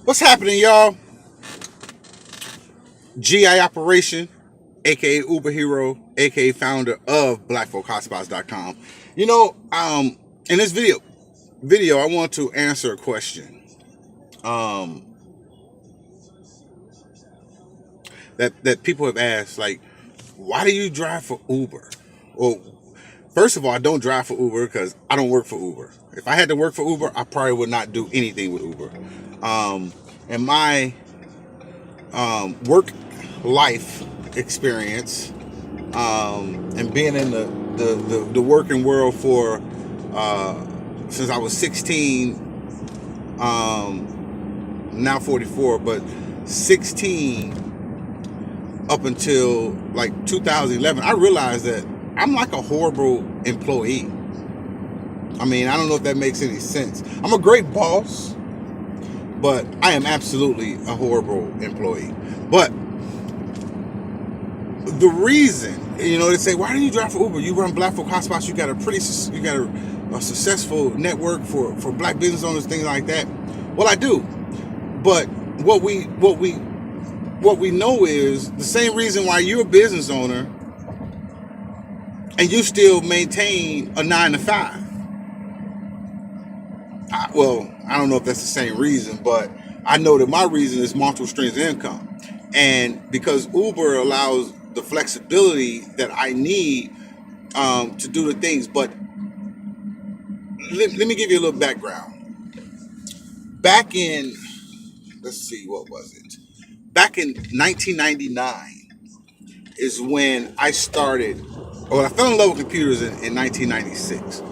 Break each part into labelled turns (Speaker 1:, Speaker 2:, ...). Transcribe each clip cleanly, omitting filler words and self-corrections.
Speaker 1: What's happening, y'all? GI Operation, aka Uber Hero, aka founder of BlackFolkHotspots.com. In this video, I want to answer a question um, that people have asked, like, why do you drive for Uber? Well, first of all, I don't drive for Uber because I don't work for Uber. If I had to work for Uber, I probably would not do anything with Uber. And my work life experience and being in the working world for since I was 16, now 44, but 16 up until like 2011, I realized that I'm like a horrible employee. I mean, I don't know if that makes any sense. I'm a great boss, but I am absolutely a horrible employee. But the reason, they say, why do you drive for Uber? You run Black Folk Hotspots. You got a successful network for black business owners, things like that. Well, I do, but what we know is the same reason why you're a business owner and you still maintain a 9 to 5. I don't know if that's the same reason, but I know that my reason is multiple streams of income. And because Uber allows the flexibility that I need to do the things. But let me give you a little background. Back in, let's see, what was it? Back in 1999 is when I started, I fell in love with computers in 1996.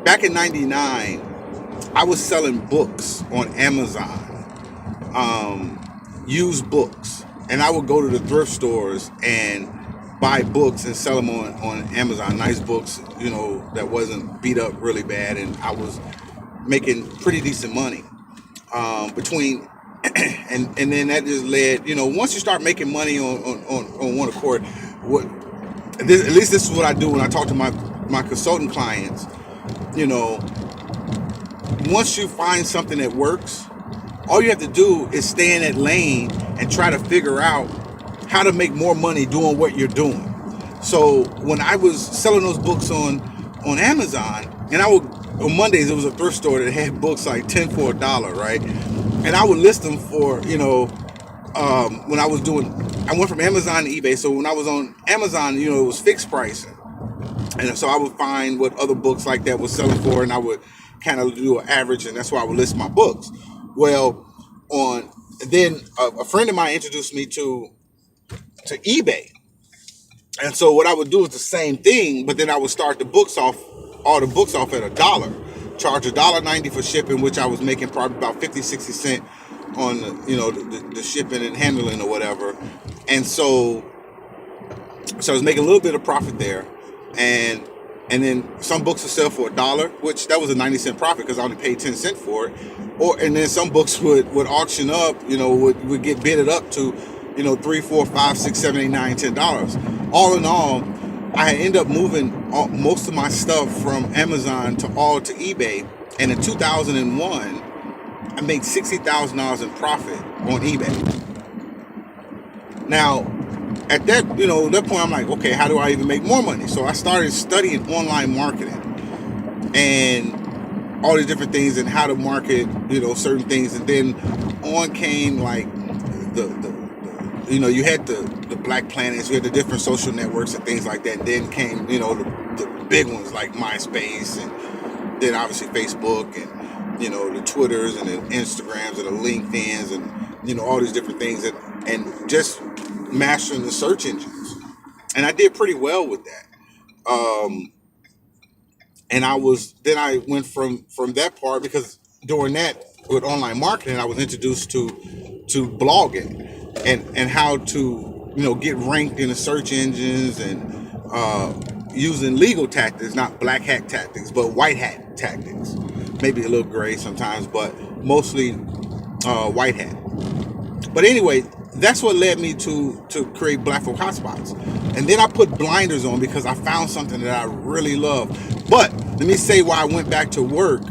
Speaker 1: Back in 99, I was selling books on Amazon, used books. And I would go to the thrift stores and buy books and sell them on Amazon. Nice books, that wasn't beat up really bad. And I was making pretty decent money between, and then that just led, once you start making money on one accord, at least this is what I do when I talk to my consultant clients. Once you find something that works, all you have to do is stay in that lane and try to figure out how to make more money doing what you're doing. So when I was selling those books on Amazon, and on Mondays, it was a thrift store that had books like 10 for $1, right? And I would list them for, when I went from Amazon to eBay. So when I was on Amazon, it was fixed pricing. And so I would find what other books like that was selling for, and I would kind of do an average, and that's why I would list my books. Well, then a friend of mine introduced me to eBay. And so what I would do is the same thing, but then I would start all the books off at $1, charge $1.90 for shipping, which I was making probably about 50-60 cents on the shipping and handling or whatever. And so I was making a little bit of profit there. And then some books would sell for $1, which that was a 90-cent profit because I only paid 10 cents for it. And then some books would auction up, would get bidded up to, $3, $4, $5, $6, $7, $8, $9, $10. All in all, I ended up moving most of my stuff from Amazon to eBay. And in 2001, I made $60,000 in profit on eBay. Now, at that point, I'm like, okay, how do I even make more money? So I started studying online marketing and all these different things and how to market, certain things. And then on came like you had the Black Planets, you had the different social networks and things like that. And then came, the big ones like MySpace, and then obviously Facebook, and, the Twitters and the Instagrams and the LinkedIns and, all these different things, and just mastering the search engines. And I did pretty well with that. And I went from that part, because during that with online marketing, I was introduced to blogging and how to, get ranked in the search engines, and using legal tactics, not black hat tactics, but white hat tactics. Maybe a little gray sometimes, but mostly white hat. But anyway, that's what led me to create Black Folk Hotspots. And then I put blinders on because I found something that I really love. But let me say why I went back to work,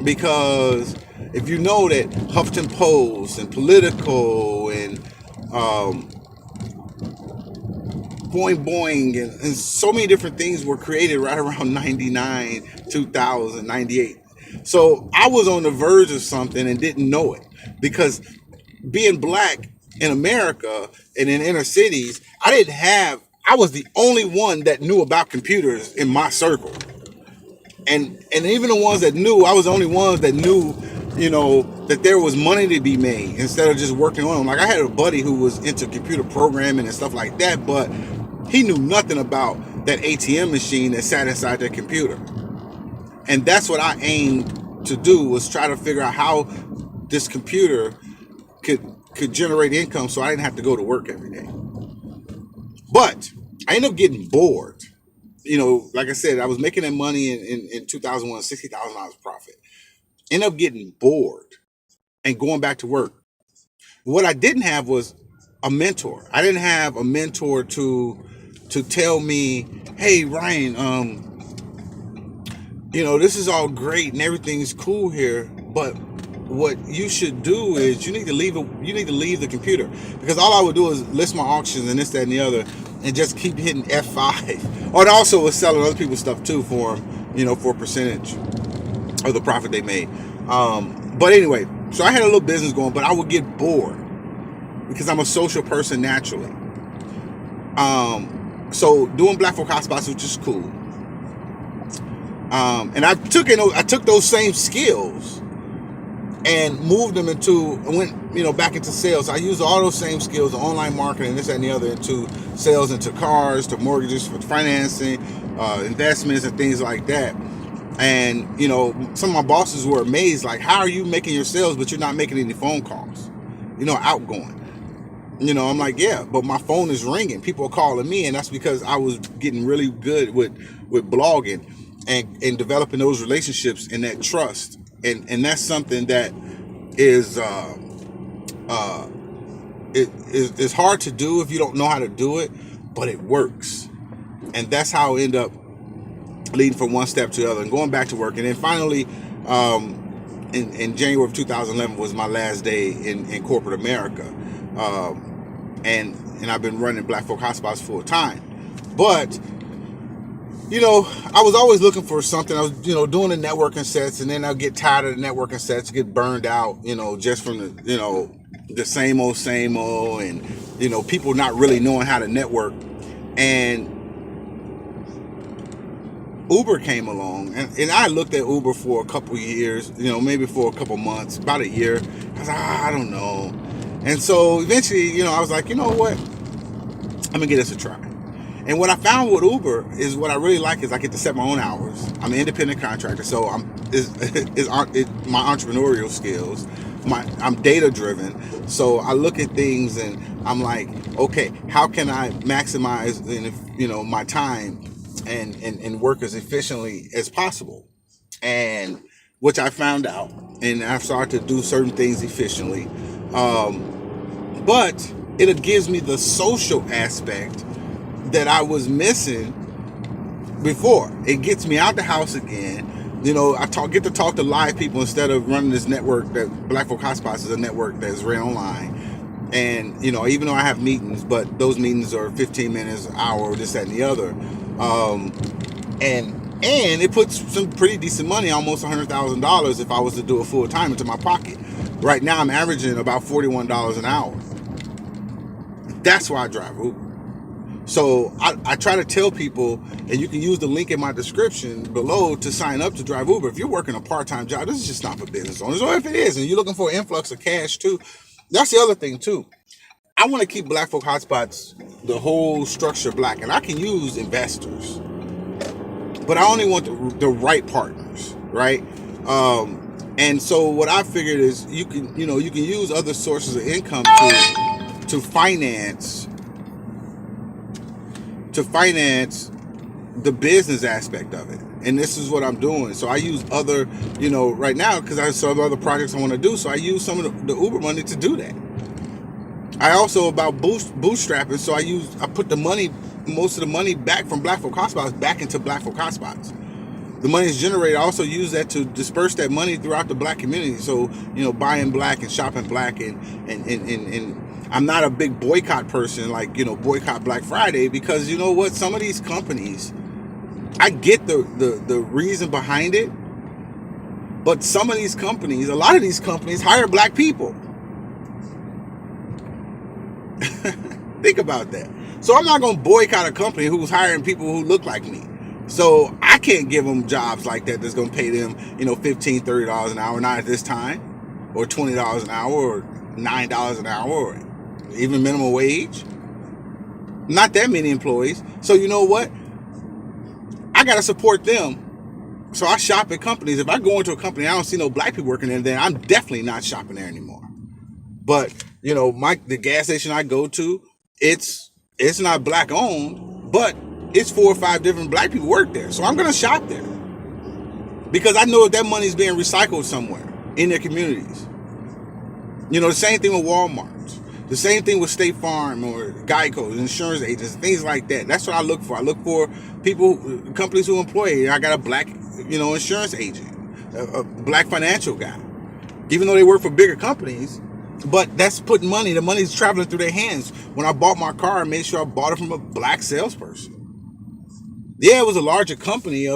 Speaker 1: because If you know that Huffington Post and Politico and Boing Boing and so many different things were created right around 99, 2000, 98. So I was on the verge of something and didn't know it, because being black in America and in inner cities, I was the only one that knew about computers in my circle. And even the ones that knew, I was the only ones that knew, that there was money to be made instead of just working on them. Like, I had a buddy who was into computer programming and stuff like that, but he knew nothing about that ATM machine that sat inside that computer. And that's what I aimed to do, was try to figure out how this computer could generate income so I didn't have to go to work every day. But I ended up getting bored. Like I said, I was making that money in 2001, $60,000 profit. Ended up getting bored and going back to work. What I didn't have was a mentor. I didn't have a mentor to tell me, hey, Ryan, this is all great and everything's cool here, but what you should do is you need to leave the computer, because all I would do is list my auctions and this, that, and the other, and just keep hitting F5. Or, it also was selling other people's stuff too for them, for a percentage of the profit they made. But anyway, so I had a little business going, but I would get bored because I'm a social person naturally. So doing Black Folk Hotspots, which is cool. And I took those same skills and moved them went back into sales. I used all those same skills, the online marketing, this, that, and the other, into sales, into cars, to mortgages, for financing, investments, and things like that. And some of my bosses were amazed, like, how are you making your sales but you're not making any phone calls, outgoing? I'm like, yeah, but my phone is ringing. People are calling me, and that's because I was getting really good with blogging and developing those relationships and that trust. And that's something that is it's hard to do if you don't know how to do it, but it works. And that's how I end up leading from one step to the other and going back to work. And then finally, in January of 2011 was my last day in corporate America. And I've been running Black Folk Hotspots full time. But I was always looking for something. I was, doing the networking sets, and then I'll get tired of the networking sets, get burned out, just from the same old, and, people not really knowing how to network. And Uber came along, and I looked at Uber for a couple years, maybe for a couple months, about a year. I was like, I don't know. And so eventually, I was like, you know what? I'm gonna give this a try. And what I found with Uber is what I really like is I get to set my own hours. I'm an independent contractor, so my entrepreneurial skills. I'm data driven, so I look at things and I'm like, okay, how can I maximize my time and work as efficiently as possible? And which I found out, and I've started to do certain things efficiently. But it gives me the social aspect that I was missing before. It gets me out the house again. I get to talk to live people instead of running this network that Black Folk Hotspots is a network that's ran online. And, even though I have meetings, but those meetings are 15 minutes, an hour, this, that, and the other. And it puts some pretty decent money, almost $100,000 if I was to do it full time, into my pocket. Right now, I'm averaging about $41 an hour. That's why I drive Uber. So I try to tell people, and you can use the link in my description below to sign up to drive Uber. If you're working a part-time job, this is just not for business owners. Or if it is, and you're looking for an influx of cash too, that's the other thing too. I want to keep Black Folk Hotspots, the whole structure, black, and I can use investors, but I only want the right partners, right? And so what I figured is you can use other sources of income to finance the business aspect of it. And this is what I'm doing. So I use other, right now, because I have some other projects I want to do. So I use some of the Uber money to do that. I also about bootstrapping. So I put most of the money back from Black Folk Hotspots back into Black Folk Hotspots. The money is generated. I also use that to disperse that money throughout the black community. So, buying black and shopping black, and I'm not a big boycott person, like, boycott Black Friday, because you know what? Some of these companies, I get the reason behind it, but some of these companies, a lot of these companies hire black people. Think about that. So I'm not going to boycott a company who's hiring people who look like me. So I can't give them jobs like that that's going to pay them, $15, $30 an hour, not at this time, or $20 an hour, or $9 an hour, or even minimum wage. Not that many employees. So you know what? I got to support them. So I shop at companies. If I go into a company, I don't see no black people working there, then I'm definitely not shopping there anymore. But, the gas station I go to, it's not black owned, but it's 4 or 5 different black people work there. So I'm going to shop there because I know that money is being recycled somewhere in their communities. The same thing with Walmart, the same thing with State Farm or Geico, insurance agents, things like that. That's what I look for. I look for companies who employ. I got a black, insurance agent, a black financial guy, even though they work for bigger companies. But that's putting money. The money's traveling through their hands. When I bought my car, I made sure I bought it from a black salesperson. Yeah, it was a larger company,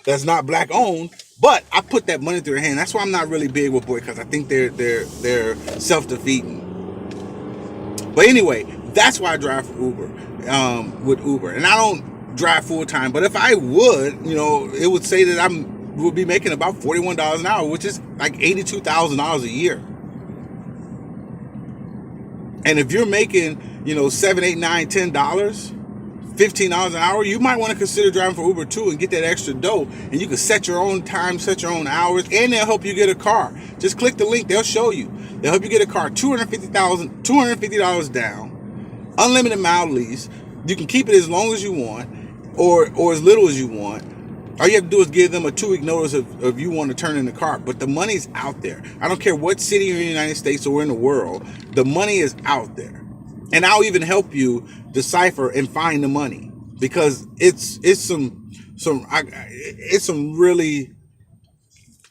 Speaker 1: that's not black owned, but I put that money through their hand. That's why I'm not really big with boycotts. I think they're self-defeating. But anyway, that's why I drive for Uber, with Uber, and I don't drive full time. But if I would, it would say that would be making about $41 an hour, which is like $82,000 a year. And if you're making, $7, $8, $9, $10, $15 an hour, you might want to consider driving for Uber too and get that extra dough. And you can set your own time, set your own hours, and they'll help you get a car. Just click the link, they'll show you. They'll help you get a car, $250 down, unlimited mile lease. You can keep it as long as you want, or as little as you want. All you have to do is give them a 2-week notice of you want to turn in the car. But the money's out there. I don't care what city you're in the United States or in the world. The money is out there. And I'll even help you decipher and find the money. Because it's some really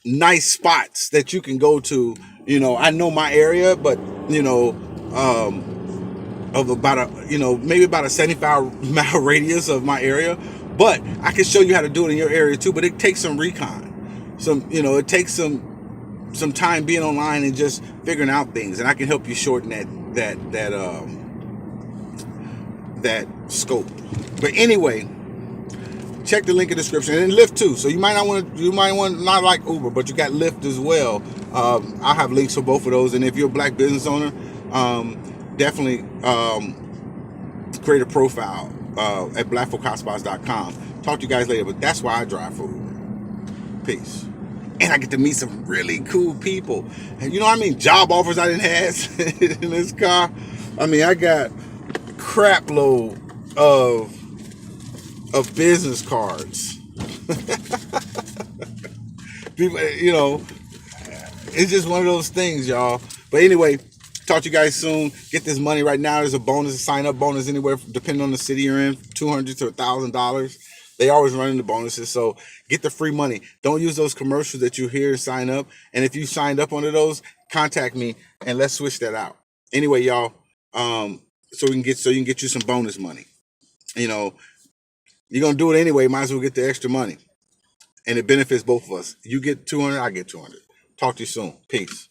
Speaker 1: nice spots that you can go to. I know my area, but, of about maybe about a 75-mile radius of my area. But I can show you how to do it in your area too. But it takes some recon. It takes some time being online and just figuring out things. And I can help you shorten that scope. But anyway, check the link in the description, and Lyft too. So you might want to not like Uber, but you got Lyft as well. I'll have links for both of those. And if you're a black business owner, definitely create a profile at blackfolkhotspots.com. Talk to you guys later, but that's why I drive for Uber. Peace. And I get to meet some really cool people. And job offers I didn't have in this car. I got a crap load of business cards. People, it's just one of those things, y'all. But anyway, talk to you guys soon. Get this money right now. There's a bonus, a sign-up bonus anywhere, depending on the city you're in, $200 to $1,000. They always running the bonuses, so get the free money. Don't use those commercials that you hear and sign up. And if you signed up under those, contact me and let's switch that out. Anyway, y'all, so you can get you some bonus money. You're gonna do it anyway. Might as well get the extra money, and it benefits both of us. You get 200, I get 200. Talk to you soon. Peace.